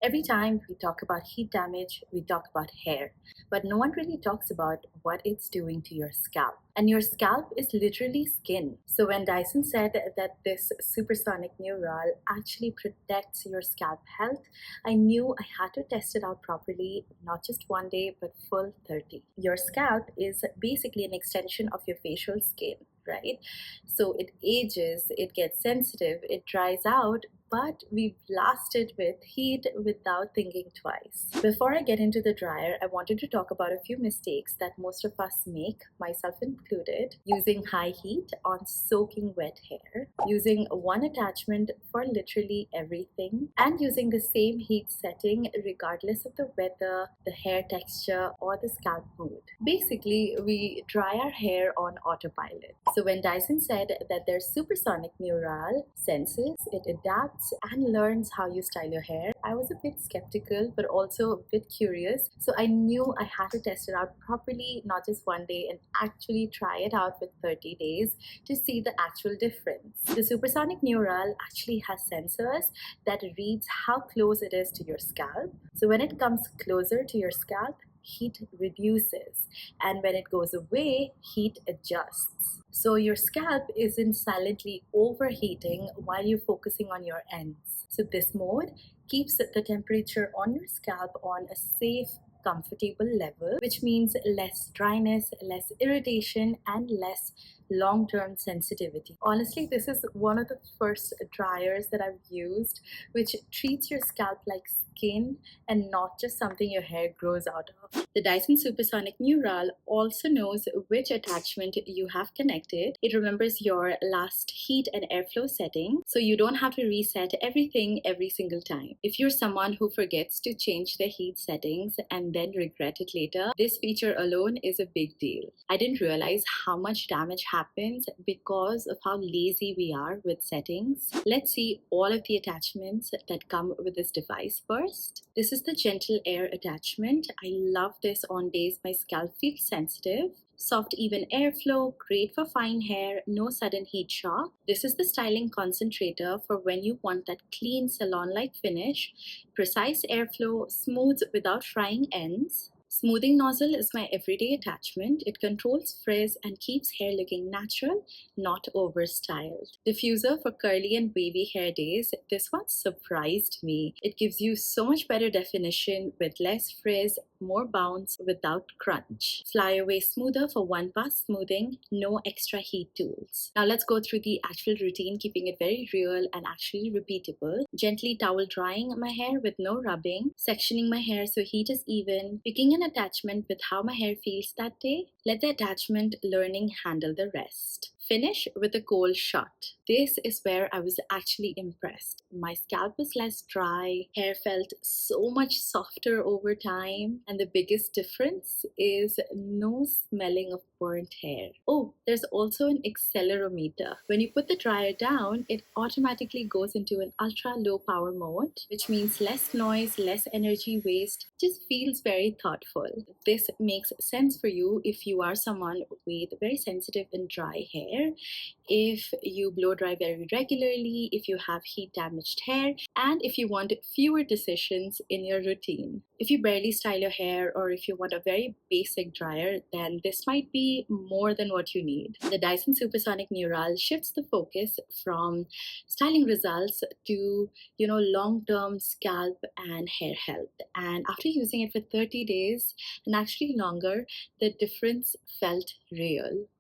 Every time we talk about heat damage, we talk about hair, but no one really talks about what it's doing to your scalp. And your scalp is literally skin. So when Dyson said that this supersonic neural actually protects your scalp health, I knew I had to test it out properly, not just one day, but full 30. Your scalp is basically an extension of your facial skin, right? So it ages, it gets sensitive, it dries out, but we blast it with heat without thinking twice. Before I get into the dryer, I wanted to talk about a few mistakes that most of us make, myself included: using high heat on soaking wet hair, using one attachment for literally everything, and using the same heat setting regardless of the weather, the hair texture, or the scalp mood. Basically, we dry our hair on autopilot. So when Dyson said that their supersonic neural senses, it adapts and learns how you style your hair, I was a bit skeptical but also a bit curious. So I knew I had to test it out properly, not just one day, and actually try it out for 30 days to see the actual difference. The supersonic neural actually has sensors that reads how close it is to your scalp. So when it comes closer to your scalp, heat reduces, and when it goes away, heat adjusts. So your scalp isn't silently overheating while you're focusing on your ends. So this mode keeps the temperature on your scalp on a safe, comfortable level, which means less dryness, less irritation, and less long-term sensitivity. Honestly, this is one of the first dryers that I've used which treats your scalp like skin and not just something your hair grows out of. The Dyson Supersonic Nural also knows which attachment you have connected. It remembers your last heat and airflow setting, so you don't have to reset everything every single time. If you're someone who forgets to change the heat settings and then regret it later, this feature alone is a big deal. I didn't realize how much damage happens because of how lazy we are with settings. Let's see all of the attachments that come with this device first. This is the gentle air attachment. I love this on days my scalp feels sensitive. Soft, even airflow, great for fine hair, no sudden heat shock. This is the styling concentrator for when you want that clean salon-like finish. Precise airflow, smooth without frying ends. Smoothing nozzle is my everyday attachment. It controls frizz and keeps hair looking natural, not over-styled. Diffuser for curly and wavy hair days. This one surprised me. It gives you so much better definition with less frizz, more bounce without crunch. Flyaway smoother for one-pass smoothing, no extra heat tools. Now let's go through the actual routine, keeping it very real and actually repeatable. Gently towel drying my hair with no rubbing, sectioning my hair so heat is even, picking an attachment with how my hair feels that day. Let the attachment learning handle the rest. Finish with a cold shot. This is where I was actually impressed. My scalp was less dry, hair felt so much softer over time, and the biggest difference is no smelling of burnt hair. Oh, there's also an accelerometer. When you put the dryer down, it automatically goes into an ultra low power mode, which means less noise, less energy waste, just feels very thoughtful. This makes sense for you if you are someone with very sensitive and dry hair, if you blow dry very regularly, if you have heat damaged hair, and if you want fewer decisions in your routine. If you barely style your hair or if you want a very basic dryer, then this might be more than what you need. The Dyson Supersonic Nural shifts the focus from styling results to, long-term scalp and hair health. And after using it for 30 days and actually longer, the difference felt real.